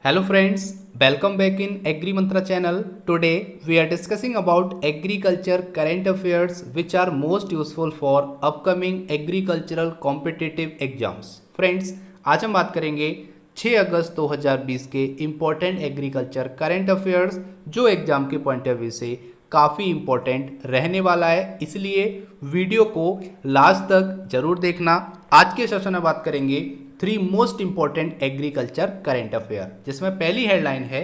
Hello friends, welcome back in Agri Mantra channel. Today we are discussing about agriculture current affairs which are most useful for upcoming agricultural competitive exams. Friends, आज हम बात करेंगे 6 अगस्त 2020 के important agriculture current affairs जो exam के point of view से काफ़ी important रहने वाला है, इसलिए वीडियो को लास्ट तक जरूर देखना। आज के सेशन में बात करेंगे 3 most important agriculture current affair, जिसमें पहली हेडलाइन है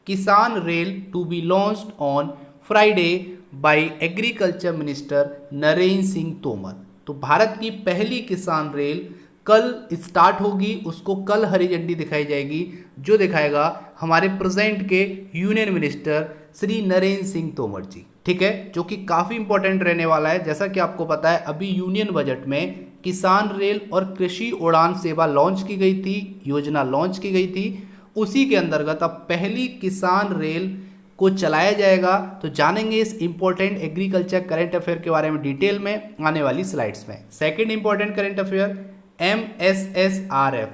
Kisan rail to be launched on Friday by agriculture minister Narendra Singh Tomar. तो भारत की पहली किसान रेल कल स्टार्ट होगी, उसको कल हरी झंडी दिखाई जाएगी, जो दिखाएगा हमारे प्रेजेंट के यूनियन मिनिस्टर श्री नरेंद्र सिंह तोमर जी। ठीक है, जो कि काफ़ी इंपॉर्टेंट रहने वाला है। जैसा कि आपको पता है, अभी यूनियन बजट में किसान रेल और कृषि उड़ान सेवा लॉन्च की गई थी, योजना लॉन्च की गई थी। उसी के अंतर्गत अब पहली किसान रेल को चलाया जाएगा। तो जानेंगे इस इंपॉर्टेंट एग्रीकल्चर करंट अफेयर के बारे में डिटेल में आने वाली स्लाइड्स में। Second important current affair, MSSRF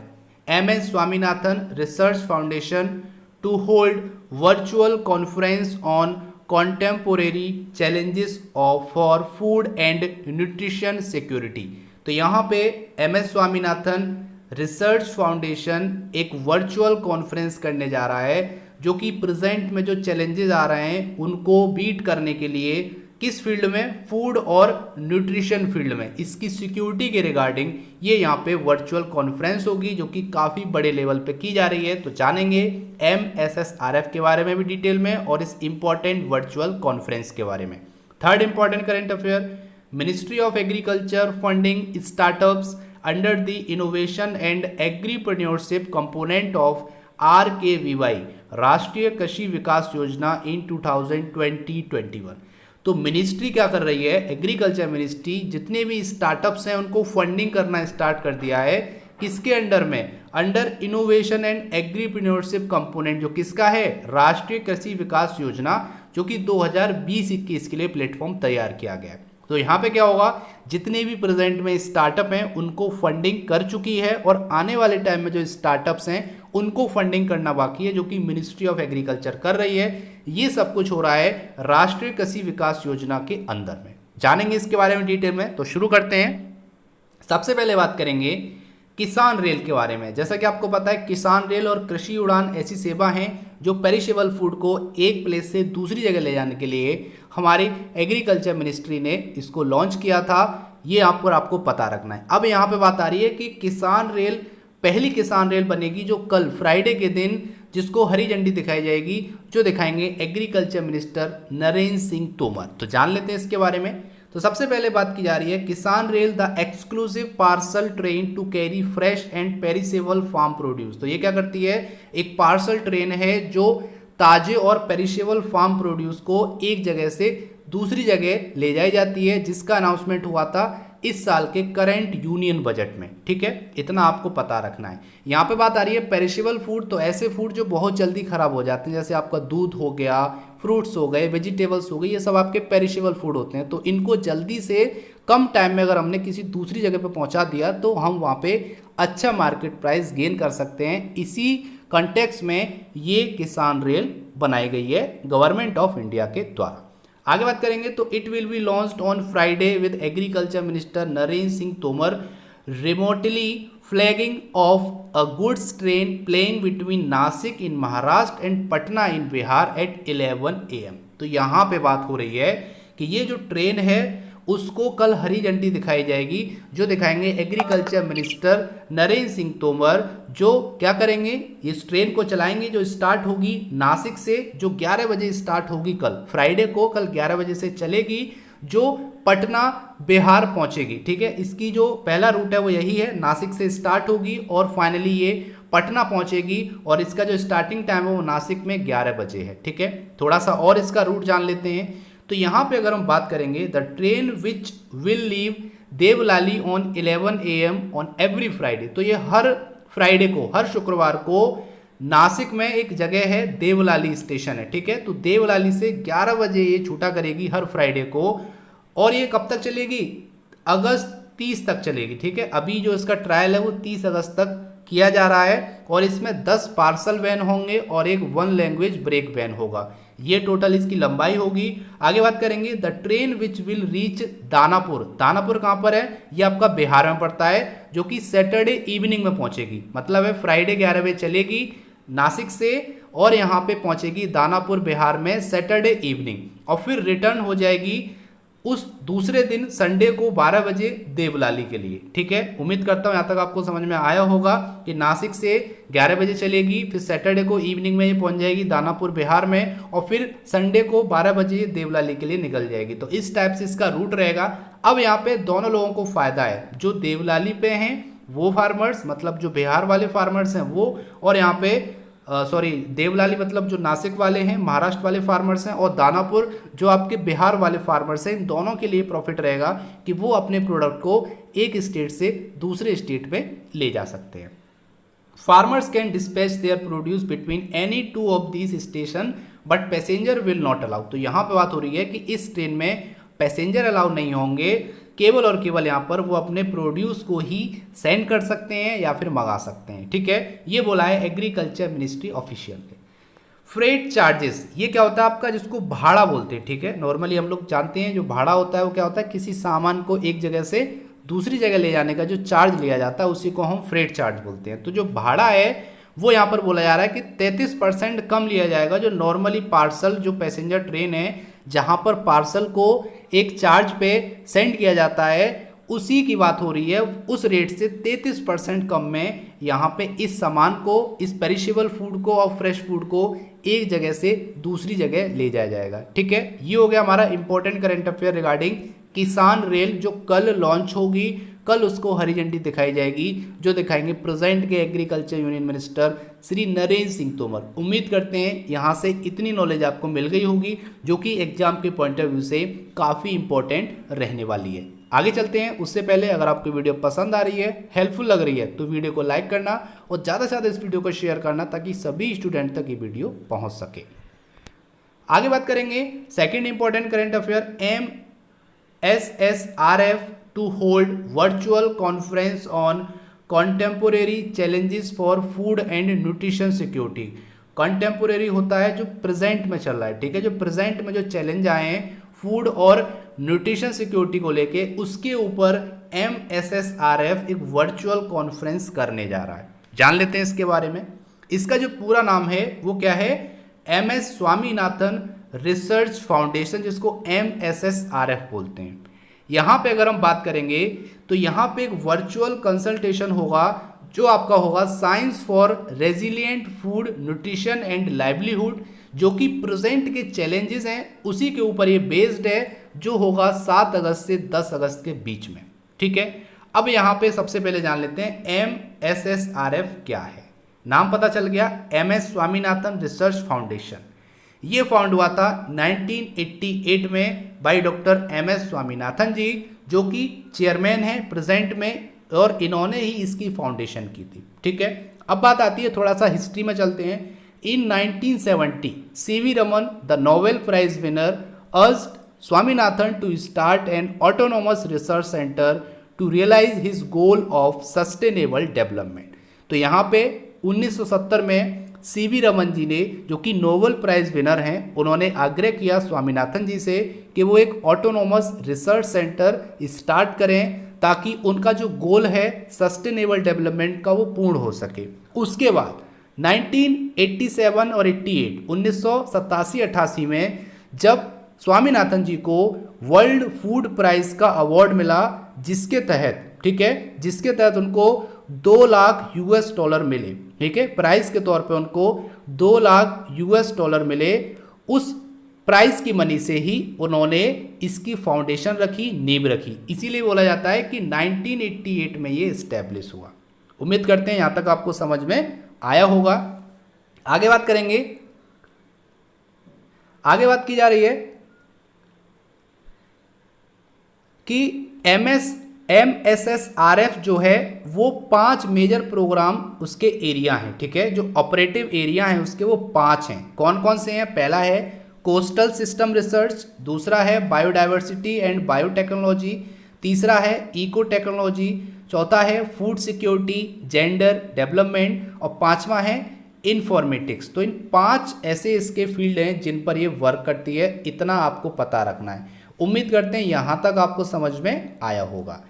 MS Swaminathan research foundation to hold virtual conference on contemporary challenges of for food and nutrition security. तो यहाँ पे MS स्वामीनाथन रिसर्च फाउंडेशन एक वर्चुअल कॉन्फ्रेंस करने जा रहा है, जो कि प्रेजेंट में जो चैलेंजेस आ रहे हैं उनको बीट करने के लिए किस फील्ड में, फूड और न्यूट्रिशन फील्ड में, इसकी सिक्योरिटी के रिगार्डिंग ये यहाँ पे वर्चुअल कॉन्फ्रेंस होगी, जो कि काफ़ी बड़े लेवल पे की जा रही है। तो जानेंगे MSSRF के बारे में भी डिटेल में और इस इंपॉर्टेंट वर्चुअल कॉन्फ्रेंस के बारे में। Third important current affair, ministry of agriculture funding startups under the innovation and agripreneurship component of RKVY Rashtriya Krishi विकास योजना इन 2020-21। तो मिनिस्ट्री क्या कर रही है, एग्रीकल्चर मिनिस्ट्री जितने भी स्टार्टअप्स हैं उनको फंडिंग करना स्टार्ट कर दिया है। किसके अंडर में, under innovation and agripreneurship component, जो किसका है, राष्ट्रीय कृषि विकास योजना, जो कि 2020-21 के लिए प्लेटफॉर्म तैयार किया गया है। तो यहाँ पे क्या होगा, जितने भी प्रेजेंट में स्टार्टअप हैं उनको फंडिंग कर चुकी है और आने वाले टाइम में जो स्टार्टअप्स हैं उनको फंडिंग करना बाकी है, जो कि मिनिस्ट्री ऑफ एग्रीकल्चर कर रही है। ये सब कुछ हो रहा है राष्ट्रीय कृषि विकास योजना के अंदर में। जानेंगे इसके बारे में डिटेल में, तो शुरू करते हैं। सबसे पहले बात करेंगे किसान रेल के बारे में। जैसा कि आपको पता है, किसान रेल और कृषि उड़ान ऐसी सेवा हैं जो पेरिशेबल फूड को एक प्लेस से दूसरी जगह ले जाने के लिए हमारी एग्रीकल्चर मिनिस्ट्री ने इसको लॉन्च किया था। ये यहाँ पर आपको पता रखना है। अब यहाँ पे बात आ रही है कि किसान रेल, पहली किसान रेल बनेगी जो कल फ्राइडे के दिन, जिसको हरी झंडी दिखाई जाएगी, जो दिखाएंगे एग्रीकल्चर मिनिस्टर नरेंद्र सिंह तोमर। तो जान लेते हैं इसके बारे में। तो सबसे पहले बात की जा रही है Kisan rail the exclusive parcel train to carry fresh and perishable farm produce. तो ये क्या करती है, एक पार्सल ट्रेन है जो ताजे और पेरिशेबल फार्म प्रोड्यूस को एक जगह से दूसरी जगह ले जाई जाती है, जिसका अनाउंसमेंट हुआ था इस साल के करंट यूनियन बजट में। ठीक है, इतना आपको पता रखना है। यहाँ पे बात आ रही है पेरिशेबल फूड, तो ऐसे फूड जो बहुत जल्दी खराब हो जाते हैं, जैसे आपका दूध हो गया, फ्रूट्स हो गए, वेजिटेबल्स हो गई, ये सब आपके पेरिशेबल फूड होते हैं। तो इनको जल्दी से कम टाइम में अगर हमने किसी दूसरी जगह पे पहुंचा दिया तो हम वहाँ पे अच्छा मार्केट प्राइस गेन कर सकते हैं। इसी कंटेक्स्ट में ये किसान रेल बनाई गई है गवर्नमेंट ऑफ इंडिया के द्वारा। आगे बात करेंगे तो it will be launched on Friday with agriculture minister Narendra Singh Tomar remotely flagging off a goods train plying between Nashik in Maharashtra and Patna in Bihar at 11 AM। तो यहाँ पे बात हो रही है कि ये जो ट्रेन है उसको कल हरी झंडी दिखाई जाएगी, जो दिखाएंगे एग्रीकल्चर मिनिस्टर नरेंद्र सिंह तोमर, जो क्या करेंगे, इस ट्रेन को चलाएंगे, जो स्टार्ट होगी नासिक से, जो 11 बजे स्टार्ट होगी कल फ्राइडे को, कल 11 बजे से चलेगी, जो पटना बिहार पहुंचेगी। ठीक है, इसकी जो पहला रूट है वो यही है, नासिक से स्टार्ट होगी और फाइनली ये पटना पहुंचेगी, और इसका जो स्टार्टिंग टाइम है वो नासिक में 11 बजे है। ठीक है, थोड़ा सा और इसका रूट जान लेते हैं। तो यहाँ पे अगर हम बात करेंगे, the train which will leave Deolali on 11 AM on every Friday. तो ये हर फ्राइडे को, हर शुक्रवार को नासिक में एक जगह है देवलाली स्टेशन है। ठीक है, तो देवलाली से 11 बजे ये छूटा करेगी हर फ्राइडे को, और ये कब तक चलेगी, अगस्त 30 तक चलेगी। ठीक है, अभी जो इसका ट्रायल है वो 30 अगस्त तक किया जा रहा है और इसमें 10 पार्सल वैन होंगे और एक 1 लैंग्वेज ब्रेक वैन होगा। ये टोटल इसकी लंबाई होगी। आगे बात करेंगे the train which will reach Danapur. Danapur कहाँ पर है? ये आपका बिहार में पड़ता है, जो कि सैटरडे इवनिंग में पहुंचेगी, मतलब है फ्राइडे 11 बजे चलेगी नासिक से और यहाँ पे पहुंचेगी दानापुर बिहार में सैटरडे इवनिंग और फिर रिटर्न हो जाएगी उस दूसरे दिन संडे को 12 बजे देवलाली के लिए। ठीक है, उम्मीद करता हूँ यहाँ तक आपको समझ में आया होगा कि नासिक से 11 बजे चलेगी, फिर सैटरडे को इवनिंग में ये पहुँच जाएगी दानापुर बिहार में और फिर संडे को 12 बजे देवलाली के लिए निकल जाएगी। तो इस टाइप से इसका रूट रहेगा। अब यहाँ पे दोनों लोगों को फायदा है, जो देवलाली पे हैं वो फार्मर्स, मतलब जो बिहार वाले फार्मर्स हैं वो, और यहाँ पे देवलाली मतलब जो नासिक वाले हैं महाराष्ट्र वाले फार्मर्स हैं, और दानापुर जो आपके बिहार वाले फार्मर्स हैं। इन दोनों के लिए प्रॉफिट रहेगा कि वो अपने प्रोडक्ट को एक स्टेट से दूसरे स्टेट में ले जा सकते हैं। Farmers can dispatch there produce between any 2 of these station but passenger will not allow. तो यहाँ पे बात हो रही है कि इस ट्रेन में पैसेंजर अलाउ नहीं होंगे, केवल और केवल यहाँ पर वो अपने प्रोड्यूस को ही सेंड कर सकते हैं या फिर मंगा सकते हैं। ठीक है, ये बोला है एग्रीकल्चर मिनिस्ट्री ऑफिशियल ने। फ्रेट चार्जेस, ये क्या होता है आपका, जिसको भाड़ा बोलते हैं। ठीक है, नॉर्मली हम लोग जानते हैं जो भाड़ा होता है वो क्या होता है, किसी सामान को एक जगह से दूसरी जगह ले जाने का जो चार्ज लिया जाता है उसी को हम फ्रेट चार्ज बोलते हैं। तो जो भाड़ा है वो यहाँ पर बोला जा रहा है कि 33% कम लिया जाएगा। जो नॉर्मली पार्सल जो पैसेंजर ट्रेन है जहाँ पर पार्सल को एक चार्ज पे सेंड किया जाता है उसी की बात हो रही है, उस रेट से 33% कम में यहाँ पे इस सामान को, इस पेरिशेबल फूड को और फ्रेश फूड को एक जगह से दूसरी जगह ले जाया जाएगा। ठीक है, ये हो गया हमारा इंपॉर्टेंट करंट अफेयर रिगार्डिंग किसान रेल, जो कल लॉन्च होगी। कल उसको हरी झंडी दिखाई जाएगी, जो दिखाएंगे प्रेजेंट के agriculture union minister Shri Narendra Singh Tomar. उम्मीद करते हैं यहाँ से इतनी नॉलेज आपको मिल गई होगी, जो कि एग्जाम के पॉइंट ऑफ व्यू से काफ़ी इंपॉर्टेंट रहने वाली है। आगे चलते हैं, उससे पहले अगर आपको वीडियो पसंद आ रही है, हेल्पफुल लग रही है, तो वीडियो को लाइक करना और ज़्यादा से ज़्यादा इस वीडियो को शेयर करना ताकि सभी स्टूडेंट तक ये वीडियो पहुँच सके। आगे बात करेंगे second important current affair, MSSRF to hold virtual conference on contemporary challenges for food and nutrition security। Contemporary होता है जो प्रेजेंट में चल रहा है। ठीक है, जो प्रेजेंट में जो चैलेंज आए हैं फूड और न्यूट्रिशन सिक्योरिटी को लेके, उसके ऊपर MSSRF एक वर्चुअल कॉन्फ्रेंस करने जा रहा है। जान लेते हैं इसके बारे में। इसका जो पूरा नाम है वो क्या है, MS स्वामीनाथन रिसर्च फाउंडेशन, जिसको MSSRF बोलते हैं। यहाँ पे अगर हम बात करेंगे तो यहाँ पे एक वर्चुअल कंसल्टेशन होगा जो आपका होगा science for resilient food nutrition and livelihood, जो कि प्रेजेंट के चैलेंजेस हैं उसी के ऊपर ये बेस्ड है, जो होगा 7 अगस्त से 10 अगस्त के बीच में। ठीक है, अब यहाँ पे सबसे पहले जान लेते हैं MSSRF क्या है। नाम पता चल गया, MS स्वामीनाथन रिसर्च फाउंडेशन। ये फाउंड हुआ था 1988 में बाय डॉक्टर MS स्वामीनाथन जी, जो कि चेयरमैन हैं प्रेजेंट में, और इन्होंने ही इसकी फाउंडेशन की थी। ठीक है, अब बात आती है, थोड़ा सा हिस्ट्री में चलते हैं। In 1970 CV Raman the Nobel prize winner urged Swaminathan to start an autonomous research centre to realise his goal of sustainable development. तो यहाँ पे 1970 में CV रमन जी ने, जो कि नोबेल प्राइज विनर हैं, उन्होंने आग्रह किया स्वामीनाथन जी से कि वो एक ऑटोनोमस रिसर्च सेंटर स्टार्ट करें ताकि उनका जो गोल है सस्टेनेबल डेवलपमेंट का वो पूर्ण हो सके। उसके बाद 1987 और 1987-88 में जब स्वामीनाथन जी को वर्ल्ड फूड प्राइज का अवार्ड मिला, जिसके तहत, ठीक है, जिसके तहत उनको $2 लाख मिले। ठीक है, प्राइस के तौर पे उनको $2 लाख मिले। उस प्राइस की मनी से ही उन्होंने इसकी फाउंडेशन रखी, नींव रखी। इसीलिए बोला जाता है कि 1988 में ये इस्टेब्लिश हुआ। उम्मीद करते हैं यहाँ तक आपको समझ में आया होगा। आगे बात करेंगे, आगे बात की जा रही है कि MSSRF जो है वो 5 मेजर प्रोग्राम उसके एरिया हैं। ठीक है, जो ऑपरेटिव एरिया हैं उसके वो 5 हैं। कौन कौन से हैं? पहला है कोस्टल सिस्टम रिसर्च, दूसरा है बायोडाइवर्सिटी एंड बायोटेक्नोलॉजी, तीसरा है इको टेक्नोलॉजी, चौथा है फूड सिक्योरिटी, जेंडर डेवलपमेंट और पांचवा है इन्फॉर्मेटिक्स। तो इन 5 ऐसे इसके फील्ड हैं जिन पर ये वर्क करती है, इतना आपको पता रखना है। उम्मीद करते हैं यहाँ तक आपको समझ में आया होगा।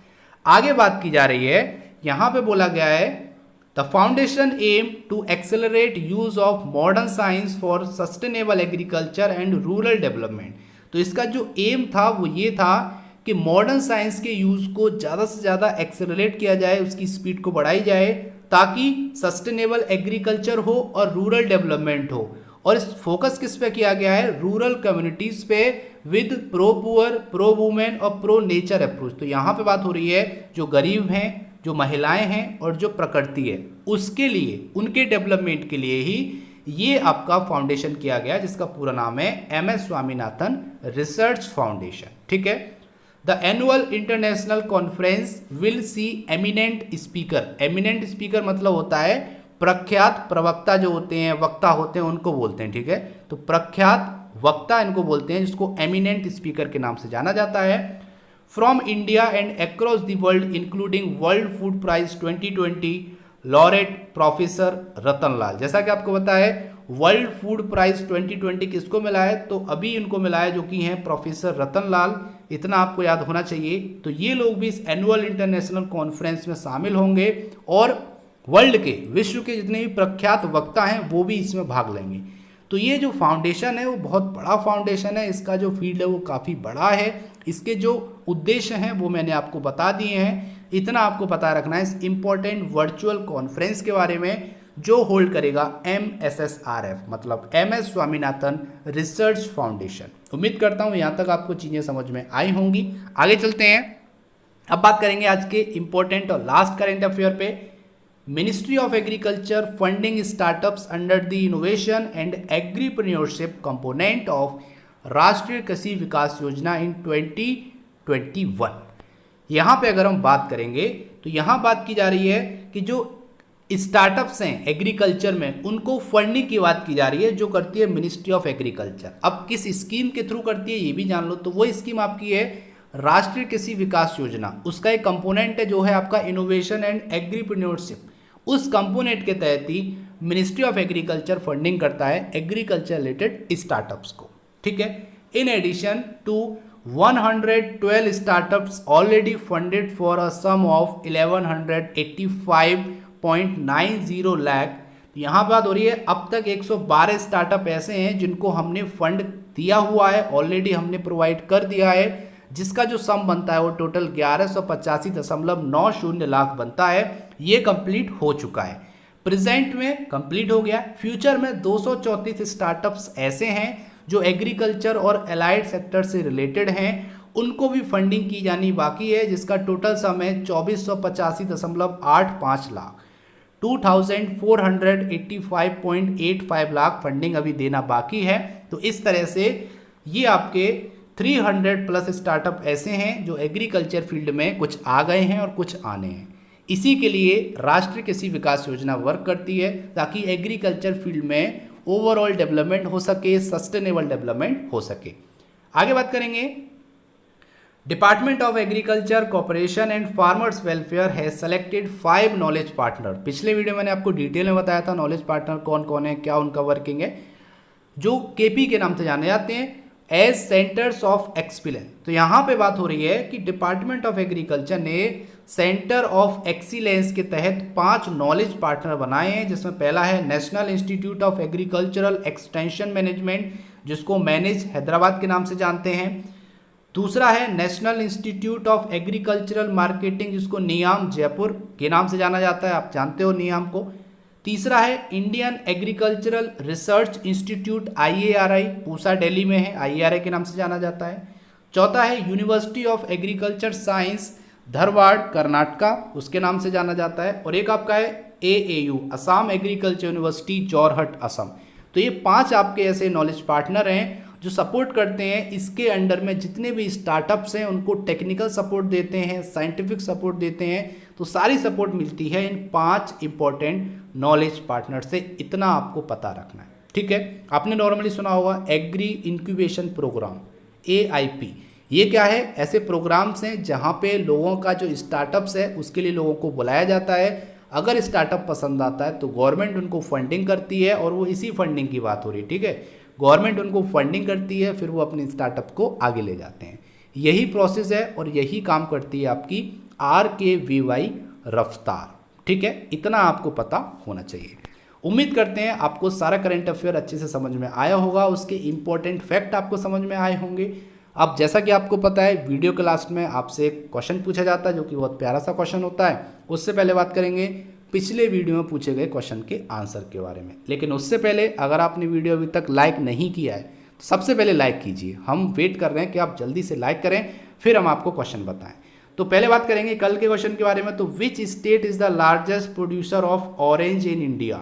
आगे बात की जा रही है, यहाँ पे बोला गया है the foundation aim to accelerate use of modern science for sustainable agriculture and rural development. तो इसका जो एम था वो ये था कि मॉडर्न साइंस के यूज को ज़्यादा से ज़्यादा एक्सेलरेट किया जाए, उसकी स्पीड को बढ़ाई जाए ताकि सस्टेनेबल एग्रीकल्चर हो और रूरल डेवलपमेंट हो। और इस फोकस किस पे किया गया है? रूरल कम्युनिटीज पे with pro poor, pro women और प्रो नेचर अप्रोच। तो यहाँ पे बात हो रही है जो गरीब हैं, जो महिलाएं हैं और जो प्रकृति है, उसके लिए, उनके डेवलपमेंट के लिए ही ये आपका फाउंडेशन किया गया, जिसका पूरा नाम है MS स्वामीनाथन रिसर्च फाउंडेशन। ठीक है। The annual international conference will see eminent speaker. Eminent speaker मतलब होता है प्रख्यात प्रवक्ता, जो होते हैं, वक्ता होते हैं, उनको बोलते हैं। ठीक है। तो प्रख्यात वक्ता इनको बोलते हैं, जिसको एमिनेंट स्पीकर के नाम से जाना जाता है। From India and across the world including world food prize 2020 laureate professor Ratan Lal. जैसा कि आपको पता है वर्ल्ड फूड प्राइज 2020 किसको मिला है? तो अभी इनको मिला है, जो कि हैं प्रोफेसर रतन लाल। इतना आपको याद होना चाहिए। तो ये लोग भी इस एनुअल इंटरनेशनल कॉन्फ्रेंस में शामिल होंगे और वर्ल्ड के, विश्व के जितने भी प्रख्यात वक्ता हैं वो भी इसमें भाग लेंगे। तो ये जो फाउंडेशन है वो बहुत बड़ा फाउंडेशन है, इसका जो फील्ड है वो काफ़ी बड़ा है। इसके जो उद्देश्य हैं वो मैंने आपको बता दिए हैं। इतना आपको पता रखना है इस इम्पोर्टेंट वर्चुअल कॉन्फ्रेंस के बारे में, जो होल्ड करेगा MSSRF, मतलब MS स्वामीनाथन रिसर्च फाउंडेशन। उम्मीद करता हूँ यहाँ तक आपको चीज़ें समझ में आई होंगी। आगे चलते हैं, अब बात करेंगे आज के इम्पोर्टेंट और लास्ट करेंट अफेयर पे। Ministry of agriculture funding startups under the innovation and agripreneurship component of Rashtriya Krishi विकास योजना इन 2021। यहाँ पे अगर हम बात करेंगे तो यहाँ बात की जा रही है कि जो स्टार्टअप्स हैं एग्रीकल्चर में, उनको फंडिंग की बात की जा रही है, जो करती है मिनिस्ट्री ऑफ एग्रीकल्चर। अब किस स्कीम के थ्रू करती है ये भी जान लो। तो वो स्कीम आपकी है राष्ट्रीय कृषि विकास योजना। उसका एक कंपोनेंट है जो है आपका इनोवेशन एंड एग्रीप्रेन्योरशिप। उस कंपोनेंट के तहत ही मिनिस्ट्री ऑफ एग्रीकल्चर फंडिंग करता है एग्रीकल्चर रिलेटेड स्टार्टअप्स को। ठीक है। In addition to 112 startups already funded for a sum of 1185.90 lakh. यहाँ बात हो रही है अब तक 112 स्टार्टअप ऐसे हैं जिनको हमने फंड दिया हुआ है, ऑलरेडी हमने प्रोवाइड कर दिया है, जिसका जो सम बनता है वो टोटल 1185.90 लाख बनता है। ये कंप्लीट हो चुका है, प्रेजेंट में कंप्लीट हो गया। फ्यूचर में 234 स्टार्टअप्स ऐसे हैं जो एग्रीकल्चर और एलाइड सेक्टर से रिलेटेड हैं, उनको भी फंडिंग की जानी बाकी है, जिसका टोटल सम है 2485.85 लाख। 2485.85 लाख फंडिंग अभी देना बाकी है। तो इस तरह से ये आपके 300 प्लस स्टार्टअप ऐसे हैं जो एग्रीकल्चर फील्ड में कुछ आ गए हैं और कुछ आने हैं। इसी के लिए राष्ट्रीय कृषि विकास योजना वर्क करती है, ताकि एग्रीकल्चर फील्ड में ओवरऑल डेवलपमेंट हो सके, सस्टेनेबल डेवलपमेंट हो सके। आगे बात करेंगे, department of agriculture corporation and farmers welfare has selected 5 knowledge partner. पिछले वीडियो मैंने आपको डिटेल में बताया था नॉलेज पार्टनर कौन कौन है, क्या उनका वर्किंग है, जो KP के नाम से जाने जाते हैं एज सेंटर्स ऑफ एक्सीलेंस। तो यहाँ पे बात हो रही है कि डिपार्टमेंट ऑफ एग्रीकल्चर ने सेंटर ऑफ एक्सीलेंस के तहत 5 नॉलेज पार्टनर बनाए हैं, जिसमें पहला है national institute of agricultural extension management, जिसको मैनेज हैदराबाद के नाम से जानते हैं। दूसरा है national institute of agricultural marketing, जिसको नियाम जयपुर के नाम से जाना जाता है, आप जानते हो नियाम को। तीसरा है Indian agricultural research institute IARI, Pusa Delhi में है, IARI के नाम से जाना जाता है। चौथा है university of agriculture science Dharwad Karnataka, उसके नाम से जाना जाता है। और एक आपका है AAU Assam agriculture university Jorhat Assam. तो ये 5 आपके ऐसे नॉलेज पार्टनर हैं जो सपोर्ट करते हैं। इसके अंडर में जितने भी स्टार्टअप्स हैं उनको टेक्निकल सपोर्ट देते हैं, साइंटिफिक सपोर्ट देते हैं। तो सारी सपोर्ट मिलती है इन 5 इंपॉर्टेंट नॉलेज पार्टनर से। इतना आपको पता रखना है। ठीक है। आपने नॉर्मली सुना होगा एग्री इंक्यूबेशन प्रोग्राम AIP, ये क्या है, ऐसे प्रोग्राम्स हैं जहाँ पे लोगों का जो स्टार्टअप्स है उसके लिए लोगों को बुलाया जाता है। अगर स्टार्टअप पसंद आता है तो गवर्नमेंट उनको फंडिंग करती है, और वो इसी फंडिंग की बात हो रही है, ठीक है। गवर्नमेंट उनको फंडिंग करती है, फिर वो अपने स्टार्टअप को आगे ले जाते हैं। यही प्रोसेस है और यही काम करती है आपकी RKVY रफ्तार, ठीक है। इतना आपको पता होना चाहिए। उम्मीद करते हैं आपको सारा करंट अफेयर अच्छे से समझ में आया होगा, उसके इंपॉर्टेंट फैक्ट आपको समझ में आए होंगे। अब जैसा कि आपको पता है, वीडियो के लास्ट में आपसे एक क्वेश्चन पूछा जाता है जो कि बहुत प्यारा सा क्वेश्चन होता है। उससे पहले बात करेंगे पिछले वीडियो में पूछे गए क्वेश्चन के आंसर के बारे में। लेकिन उससे पहले अगर आपने वीडियो अभी तक लाइक नहीं किया है तो सबसे पहले लाइक कीजिए। हम वेट कर रहे हैं कि आप जल्दी से लाइक करें, फिर हम आपको क्वेश्चन बताएं। तो पहले बात करेंगे कल के क्वेश्चन के बारे में। तो which state is the largest producer of orange in India?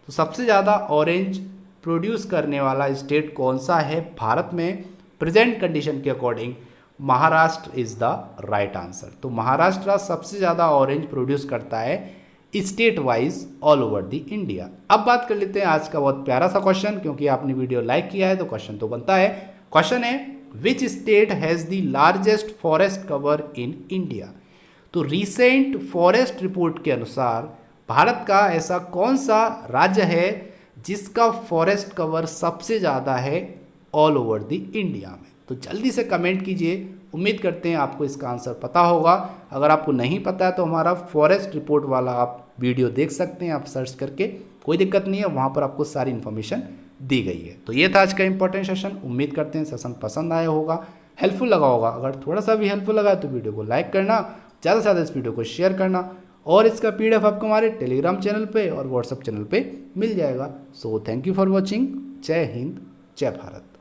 तो सबसे ज़्यादा ऑरेंज प्रोड्यूस करने वाला स्टेट कौन सा है भारत में? प्रेजेंट कंडीशन के according Maharashtra is the right answer. तो महाराष्ट्र सबसे ज़्यादा ऑरेंज प्रोड्यूस करता है state wise all over the India. अब बात कर लेते हैं आज का बहुत प्यारा सा क्वेश्चन, क्योंकि आपने वीडियो लाइक किया है तो क्वेश्चन तो बनता है। क्वेश्चन है which state has the largest forest cover in India? तो रिसेंट फॉरेस्ट रिपोर्ट के अनुसार भारत का ऐसा कौन सा राज्य है जिसका फॉरेस्ट कवर सबसे ज़्यादा है ऑल ओवर द इंडिया में? तो जल्दी से कमेंट कीजिए। उम्मीद करते हैं आपको इसका आंसर पता होगा। अगर आपको नहीं पता है तो हमारा फॉरेस्ट रिपोर्ट वाला आप वीडियो देख सकते हैं, आप सर्च करके, कोई दिक्कत नहीं है, वहाँ पर आपको सारी इन्फॉर्मेशन दी गई है। तो ये था आज का इंपॉर्टेंट सेशन। उम्मीद करते हैं सेशन पसंद आया होगा, हेल्पफुल लगा होगा। अगर थोड़ा सा भी हेल्पफुल लगा है तो वीडियो को लाइक करना, ज़्यादा से ज़्यादा इस वीडियो को शेयर करना, और इसका PDF आपको हमारे टेलीग्राम चैनल पे और व्हाट्सएप चैनल पे मिल जाएगा। So thank you for watching. जय हिंद, जय भारत।